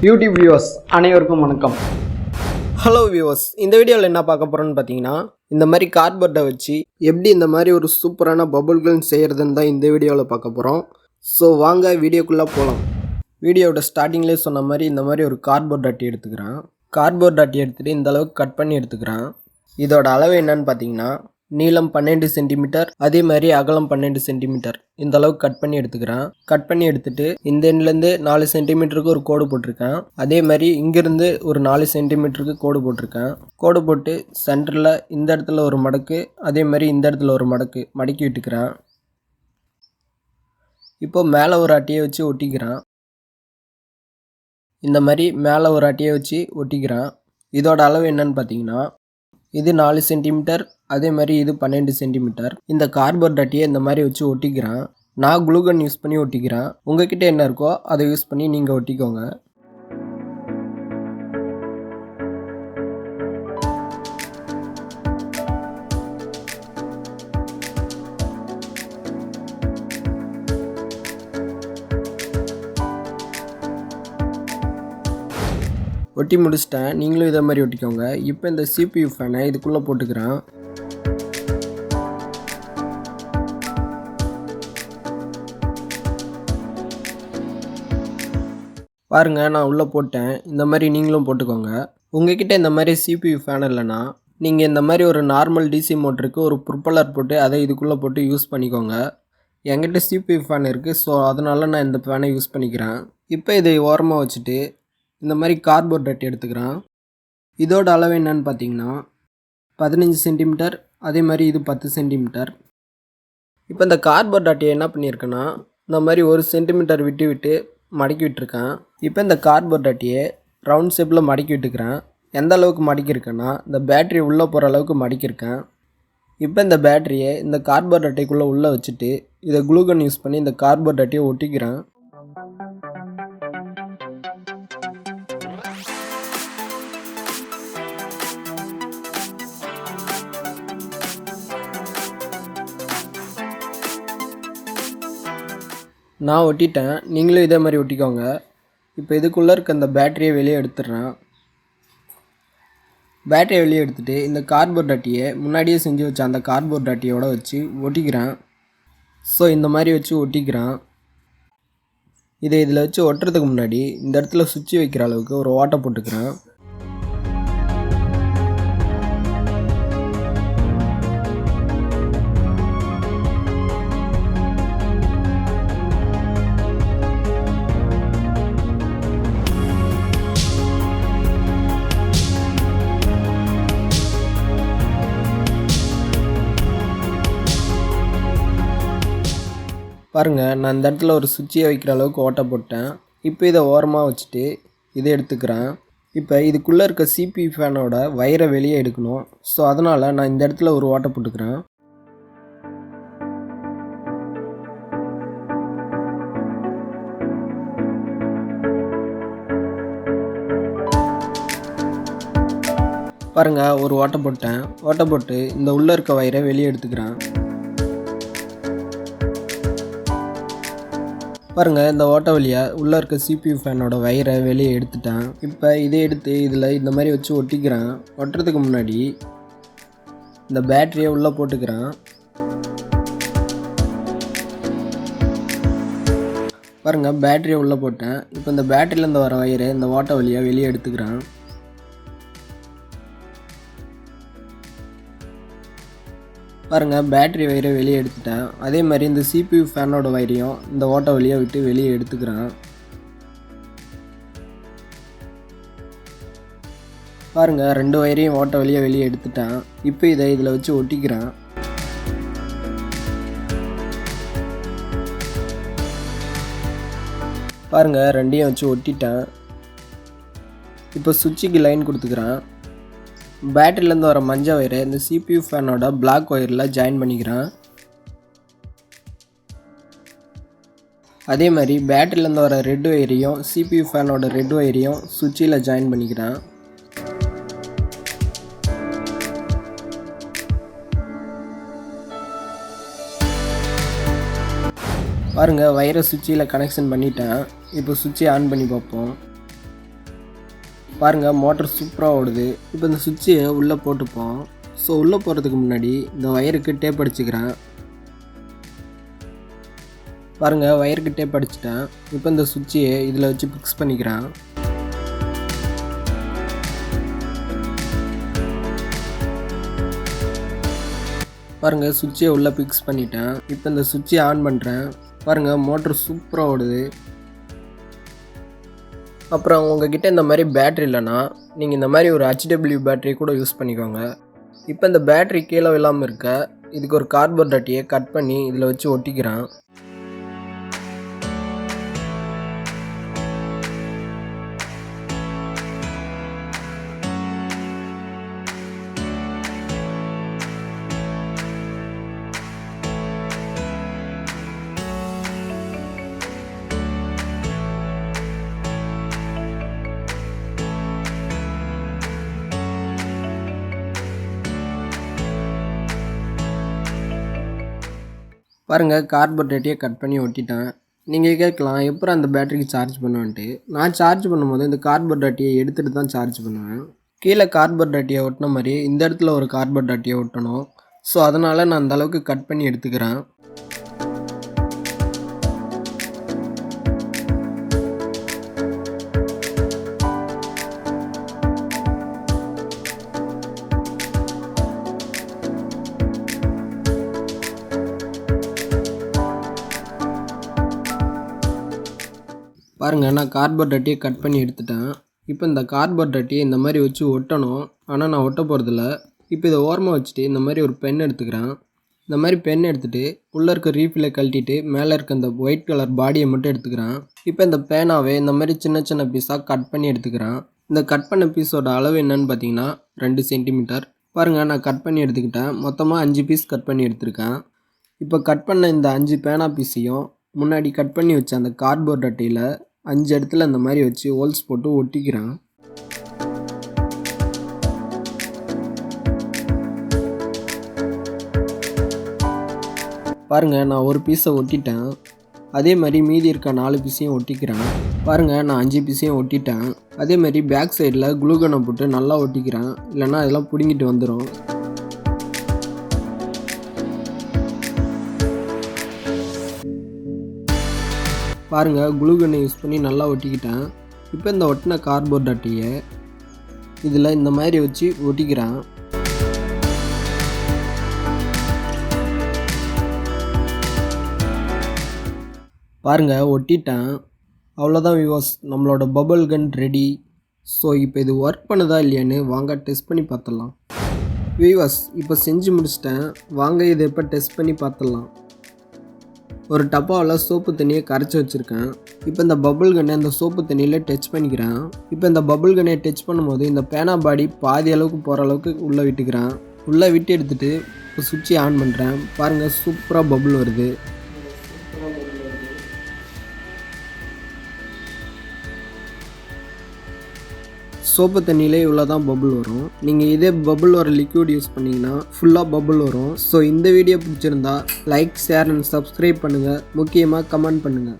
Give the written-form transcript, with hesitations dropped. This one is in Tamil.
யூடியூப் வியூவர்ஸ் அனைவருக்கும் வணக்கம். ஹலோ வியூவர்ஸ், இந்த வீடியோவில் என்ன பார்க்க போகிறோன்னு பார்த்தீங்கன்னா, இந்த மாதிரி கார்ட்போர்டை வச்சு எப்படி இந்த மாதிரி ஒரு சூப்பரான பபுள்கள் செய்கிறதுன்னு தான் இந்த வீடியோவில் பார்க்க போகிறோம். ஸோ வாங்க வீடியோக்குள்ளே போகலாம். வீடியோவோட ஸ்டார்டிங்லேயே சொன்ன மாதிரி இந்த மாதிரி ஒரு கார்ட்போர்ட் அட்டி எடுத்துக்கிறேன். கார்ட்போர்ட் அட்டி எடுத்துகிட்டு இந்த அளவுக்கு கட் பண்ணி எடுத்துக்கிறேன். இதோட அளவு என்னன்னு பார்த்தீங்கன்னா, நீளம் 12 சென்டிமீட்டர், அதே மாதிரி அகலம் 12 சென்டிமீட்டர் இந்த அளவுக்கு கட் பண்ணி எடுத்துக்கிறேன். கட் பண்ணி எடுத்துட்டு இந்த எண்ட்லேருந்து 4 சென்டிமீட்டருக்கு ஒரு கோடு போட்டிருக்கேன். அதே மாதிரி இங்கேருந்து ஒரு 4 சென்டிமீட்டருக்கு கோடு போட்டிருக்கேன். கோடு போட்டு சென்டரில் இந்த இடத்துல ஒரு மடக்கு, அதே மாதிரி இந்த இடத்துல ஒரு மடக்கு மடக்கி விட்டுக்கிறேன். இப்போ மேலே ஒரு அட்டையை வச்சு ஒட்டிக்கிறேன். இந்த மாதிரி மேலே ஒரு அட்டையை வச்சு ஒட்டிக்கிறேன். இதோட அளவு என்னன்னு பார்த்தீங்கன்னா, இது 4 சென்டிமீட்டர், அதே மாதிரி இது 12 சென்டிமீட்டர். இந்த கார்ட்போர்ட் அட்டையை இந்த மாதிரி வச்சு ஒட்டிக்கிறேன். நான் குளூகன் யூஸ் பண்ணி ஒட்டிக்கிறேன். உங்ககிட்ட என்ன இருக்கோ அதை யூஸ் பண்ணி நீங்கள் ஒட்டிக்கோங்க. ஒட்டி முடிச்சிட்டேன். நீங்களும் இதே மாதிரி ஒட்டிக்கோங்க. இப்போ இந்த CPU ஃபேனை இதுக்குள்ளே போட்டுக்கிறேன். பாருங்கள், நான் உள்ளே போட்டேன். இந்த மாதிரி நீங்களும் போட்டுக்கோங்க. உங்ககிட்ட இந்த மாதிரி CPU ஃபேன் இல்லைன்னா நீங்கள் இந்த மாதிரி ஒரு நார்மல் டிசி மோட்டருக்கு ஒரு ப்ரொப்பல்லர் போட்டு அதை இதுக்குள்ளே போட்டு யூஸ் பண்ணிக்கோங்க. என்கிட்ட CPU ஃபேன் இருக்குது, ஸோ அதனால் நான் இந்த ஃபேனை யூஸ் பண்ணிக்கிறேன். இப்போ இதை ஓரமாக வச்சுட்டு இந்த மாதிரி கார்ட்போர்ட் அட்டை எடுத்துக்கிறேன். இதோட அளவு என்னன்னு பார்த்தீங்கன்னா 15 சென்டிமீட்டர், அதே மாதிரி இது 10 சென்டிமீட்டர். இப்போ இந்த கார்ட்போர்ட் அட்டையை என்ன பண்ணியிருக்கேன்னா, இந்த மாதிரி 1 சென்டிமீட்டர் விட்டு விட்டு மடக்கி விட்டுருக்கேன். இப்போ இந்த கார்ட்போர்ட் அட்டையை ரவுண்ட் ஷேப்பில் மடக்கி விட்டுக்கிறேன். எந்த அளவுக்கு மடக்கியிருக்கேன்னா, இந்த பேட்ரி உள்ளே போகிற அளவுக்கு மடக்கியிருக்கேன். இப்போ இந்த பேட்டரியை இந்த கார்ட்போர்ட் அட்டைக்குள்ளே உள்ளே வச்சுட்டு இதை குளூகன் யூஸ் பண்ணி இந்த கார்ட்போர்ட் அட்டையை ஒட்டிக்கிறேன். நான் ஒட்டிட்டேன். நீங்களும் இதே மாதிரி ஒட்டிக்கோங்க. இப்போ இதுக்குள்ளே இருக்க இந்த பேட்டரியை வெளியே எடுத்துடுறேன். பேட்டரியை வெளியே எடுத்துகிட்டு இந்த கார்ட்போர்ட் அட்டையை முன்னாடியே செஞ்சு வச்ச அந்த கார்ட்போர்ட் அட்டையோட வச்சு ஒட்டிக்கிறேன். ஸோ இந்த மாதிரி வச்சு ஒட்டிக்கிறேன். இதை இதில் வச்சு ஒட்டுறதுக்கு முன்னாடி இந்த இடத்துல சுவிட்ச் வைக்கிற அளவுக்கு ஒரு ஓட்டை போட்டுக்கிறேன். பாருங்கள், நான் இந்த இடத்துல ஒரு சுவிட்சை வைக்கிற அளவுக்கு ஓட்டை போட்டேன். இப்போ இதை ஓரமாக வச்சுட்டு இதை எடுத்துக்கிறேன். இப்போ இதுக்குள்ளே இருக்க CPU ஃபேனோட வயரை வெளியே எடுக்கணும். ஸோ அதனால் நான் இந்த இடத்துல ஒரு ஓட்டை போட்டுக்கிறேன். பாருங்கள், ஒரு ஓட்டை போட்டேன். ஓட்டை போட்டு இந்த உள்ளே இருக்க வயரை வெளியே எடுத்துக்கிறேன். பாருங்கள், இந்த ஓட்டை வழியாக உள்ளே இருக்க CPU ஃபேனோட வயரை வெளியே எடுத்துட்டேன். இப்போ இதை எடுத்து இதில் இந்த மாதிரி வச்சு ஒட்டிக்கிறேன். ஒட்டுறதுக்கு முன்னாடி இந்த பேட்டரியை உள்ளே போட்டுக்கிறேன். பாருங்கள், பேட்டரியை உள்ளே போட்டேன். இப்போ இந்த பேட்டரியிலேருந்து வர வயரை இந்த ஓட்டை வழியாக வெளியே எடுத்துக்கிறேன். பாருங்கள், பேட்டரி வயரை வெளியே எடுத்துட்டேன். அதே மாதிரி இந்த CPU ஃபேனோட வயரையும் இந்த ஓட்டை வழியாக விட்டு வெளியே எடுத்துக்கிறேன். பாருங்கள், 2 வயரையும் ஓட்டை வழியாக வெளியே எடுத்துட்டேன். இப்போ இதை இதில் வச்சு ஒட்டிக்கிறேன். பாருங்கள், 2ஐயும் வச்சு ஒட்டிட்டேன். இப்போ சுவிட்சுக்கு லைன் கொடுத்துக்கிறேன். பேட்டரியிலேருந்து வர மஞ்சள் வயரை இந்த CPU ஃபேனோட பிளாக் ஒயரில் ஜாயின் பண்ணிக்கிறேன். அதே மாதிரி பேட்டரியிலேருந்து வர ரெட் ஒயரையும் CPU ஃபேனோட ரெட் ஒயரையும் சுவிட்சில் ஜாயின் பண்ணிக்கிறேன். பாருங்கள் வயரை சுவிட்சில் கனெக்ஷன் பண்ணிட்டேன். இப்போ சுவிட்சை ஆன் பண்ணி பார்ப்போம். பாருங்கள் மோட்டர் சூப்பராக ஓடுது. இப்போ இந்த சுவிட்சை உள்ளே போட்டுப்போம். ஸோ உள்ளே போகிறதுக்கு முன்னாடி இந்த வயருக்கு டேப் அடிச்சுக்கிறேன். பாருங்கள் வயருக்கு டேப் அடிச்சிட்டேன். இப்போ இந்த சுவிட்சையை இதில் வச்சு ஃபிக்ஸ் பண்ணிக்கிறேன். பாருங்கள் சுவிட்சை உள்ளே ஃபிக்ஸ் பண்ணிட்டேன். இப்போ இந்த சுவிட்சை ஆன் பண்ணுறேன். பாருங்கள் மோட்ரு சூப்பராக ஓடுது. அப்புறம் உங்ககிட்ட இந்த மாதிரி பேட்ரி இல்லைன்னா நீங்கள் இந்த மாதிரி ஒரு HW பேட்ரி கூட யூஸ் பண்ணிக்கோங்க. இப்போ இந்த பேட்ரி கீழே விழாமல் இருக்க இதுக்கு ஒரு கார்ட்போர்ட் அட்டையை கட் பண்ணி இதில் வச்சு ஒட்டிக்கிறேன். பாருங்கள் கார்ட்போர்ட் அட்டையை கட் பண்ணி ஒட்டிட்டேன். நீங்கள் கேட்கலாம் எப்பறம் அந்த பேட்டரிக்கு சார்ஜ் பண்ணுவேன்ட்டு. நான் சார்ஜ் பண்ணும்போது இந்த கார்ட்போர்ட் அட்டையை எடுத்துகிட்டு தான் சார்ஜ் பண்ணுவேன். கீழே கார்ட்போர்ட் அட்டையை ஒட்டின மாதிரி இந்த இடத்துல ஒரு கார்ட்போர்ட் அட்டையை ஒட்டணும். ஸோ அதனால் நான் அந்த அளவுக்கு கட் பண்ணி எடுத்துக்கிறேன். பாருங்கள் நான் கார்ட்போர்ட் அட்டையை கட் பண்ணி எடுத்துட்டேன். இப்போ இந்த கார்ட்போர்ட் அட்டையை இந்த மாதிரி வச்சு ஒட்டணும். ஆனால் நான் ஒட்ட போகிறதில்ல. இப்போ இதை ஓரமாக வச்சுட்டு இந்த மாதிரி ஒரு பென் எடுத்துக்கிறேன். இந்த மாதிரி பென் எடுத்துகிட்டு உள்ளே இருக்க ரீஃபிலை கழட்டிட்டு மேலே இருக்க இந்த ஒயிட் கலர் பாடியை மட்டும் எடுத்துக்கிறேன். இப்போ இந்த பேனாவை இந்த மாதிரி சின்ன சின்ன பீஸாக கட் பண்ணி எடுத்துக்கிறேன். இந்த கட் பண்ண பீஸோட அளவு என்னன்னு பார்த்தீங்கன்னா 2 சென்டிமீட்டர். பாருங்கள் நான் கட் பண்ணி எடுத்துக்கிட்டேன். மொத்தமாக 5 பீஸ் கட் பண்ணி எடுத்துருக்கேன். இப்போ கட் பண்ண இந்த 5 பேனா பீஸையும் முன்னாடி கட் பண்ணி வச்ச அந்த கார்ட்போர்ட் அட்டையில் 5 இடத்துல இந்த மாதிரி வச்சு ஹோல்ஸ் போட்டு ஒட்டிக்கிறேன். பாருங்கள் நான் ஒரு பீஸை ஒட்டிட்டேன். அதே மாதிரி மீதி இருக்க 4 பீஸையும் ஒட்டிக்கிறேன். பாருங்கள் நான் 5 பீஸையும் ஒட்டிட்டேன். அதே மாதிரி பேக் சைடில் குளுகனை போட்டு நல்லா ஒட்டிக்கிறேன். இல்லைன்னா அதெல்லாம் பிடுங்கிட்டு வந்துடும். பாருங்கள் குளுகனை யூஸ் பண்ணி நல்லா ஒட்டிக்கிட்டேன். இப்போ இந்த ஒட்டின கார்ட்போர்ட் அட்டையை இதில் இந்த மாதிரி வச்சு ஒட்டிக்கிறேன். பாருங்கள் ஒட்டிட்டேன். அவ்வளோதான் வியூவர்ஸ், நம்மளோட பபிள் கன் ரெடி. ஸோ இப்போ இது ஒர்க் பண்ணுதா இல்லையான்னு வாங்க டெஸ்ட் பண்ணி பார்த்துடலாம். வியூவர்ஸ் இப்போ செஞ்சு முடிச்சிட்டேன். வாங்க இதை இப்போ டெஸ்ட் பண்ணி பார்த்துடலாம். ஒரு டப்பாவில் சோப்பு தண்ணியை கரைச்சி வச்சுருக்கேன். இப்போ இந்த பபிள் கன்னை இந்த சோப்பு தண்ணியில் டச் பண்ணிக்கிறேன். இப்போ இந்த பபிள் கன்னை டச் பண்ணும்போது இந்த பேனா பாடி பாதி அளவுக்கு போகிற அளவுக்கு உள்ளே விட்டுக்கிறேன். உள்ளே விட்டு எடுத்துகிட்டு இப்போ சுவிட்சை ஆன் பண்ணுறேன். பாருங்கள் சூப்பராக பபிள் வருது. சோப்பு தண்ணியிலே இவ்வளோ தான் பபுள் வரும். நீங்கள் இதே பபுள் வர லிக்விட் யூஸ் பண்ணிங்கன்னா ஃபுல்லாக பபுள் வரும். ஸோ இந்த வீடியோ பிடிச்சிருந்தா லைக், ஷேர் அண்ட் சப்ஸ்கிரைப் பண்ணுங்கள். முக்கியமாக கமெண்ட் பண்ணுங்கள்.